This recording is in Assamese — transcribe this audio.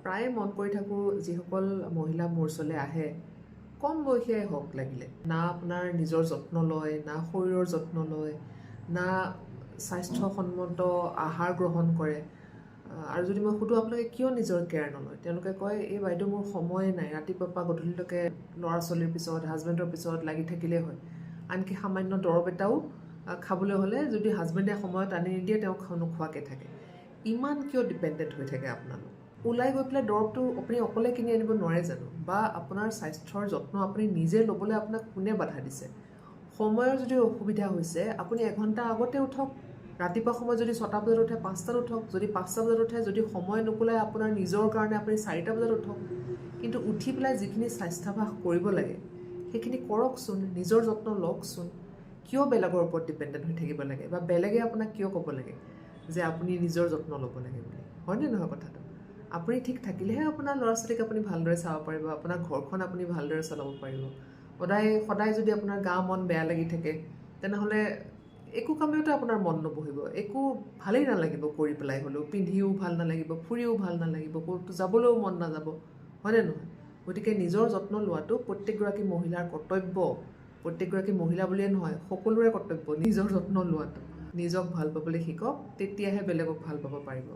প্ৰায়ে মন কৰি থাকোঁ যিসকল মহিলা মোৰ ওচৰলৈ আহে কম বয়সীয়াই হওক লাগিলে না আপোনাৰ নিজৰ যত্ন লয় না শৰীৰৰ যত্ন লয় না স্বাস্থ্যসন্মত আহাৰ গ্ৰহণ কৰে আৰু যদি মই সুধোঁ আপোনালোকে কিয় নিজৰ কেয়াৰ নলয় তেওঁলোকে কয় এই বাইদেউ মোৰ সময়ে নাই ৰাতিপুৱাৰ পৰা গধূলিলৈকে ল'ৰা ছোৱালীৰ পিছত হাজবেণ্ডৰ পিছত লাগি থাকিলেই হয় আনকি সামান্য দৰৱ এটাও খাবলৈ হ'লে যদি হাজবেণ্ডে সময়ত আনি নিদিয়ে তেওঁক নোখোৱাকৈ থাকে ইমান কিয় ডিপেণ্ডেণ্ট হৈ থাকে আপোনালোক ওলাই গৈ পেলাই দৰৱটো আপুনি অকলে কিনি আনিব নোৱাৰে জানো বা আপোনাৰ স্বাস্থ্যৰ যত্ন আপুনি নিজে ল'বলৈ আপোনাক কোনে বাধা দিছে সময়ৰ যদি অসুবিধা হৈছে আপুনি এঘণ্টা আগতে উঠক ৰাতিপুৱা সময়ত যদি 6টা বজাত উঠে 5টাত উঠক যদি 5টা বজাত উঠে যদি সময় নোকোলাই আপোনাৰ নিজৰ কাৰণে আপুনি 4টা বজাত উঠক কিন্তু উঠি পেলাই যিখিনি স্বাস্থ্যাভাস কৰিব লাগে সেইখিনি কৰকচোন নিজৰ যত্ন লওকচোন কিয় বেলেগৰ ওপৰত ডিপেণ্ডেণ্ট হৈ থাকিব লাগে বা বেলেগে আপোনাক কিয় ক'ব লাগে যে আপুনি নিজৰ যত্ন ল'ব লাগে বুলি হয়নে নহয় কথাটো আপুনি ঠিক থাকিলেহে আপোনাৰ ল'ৰা ছোৱালীক আপুনি ভালদৰে চাব পাৰিব আপোনাৰ ঘৰখন আপুনি ভালদৰে চলাব পাৰিব সদায় যদি আপোনাৰ গা মন বেয়া লাগি থাকে তেনেহ'লে একো কামেতো আপোনাৰ মন নবহিব একো ভালেই নালাগিব কৰি পেলাই হ'লেও পিন্ধিও ভাল নালাগিব ফুৰিও ভাল নালাগিব ক'তো যাবলৈও মন নাযাব হয়নে নহয় গতিকে নিজৰ যত্ন লোৱাটো প্ৰত্যেকগৰাকী মহিলাৰ কৰ্তব্য প্ৰত্যেকগৰাকী মহিলা বুলিয়ে নহয় সকলোৰে কৰ্তব্য নিজৰ যত্ন লোৱাটো নিজক ভাল পাবলৈ শিকক তেতিয়াহে বেলেগক ভাল পাব পাৰিব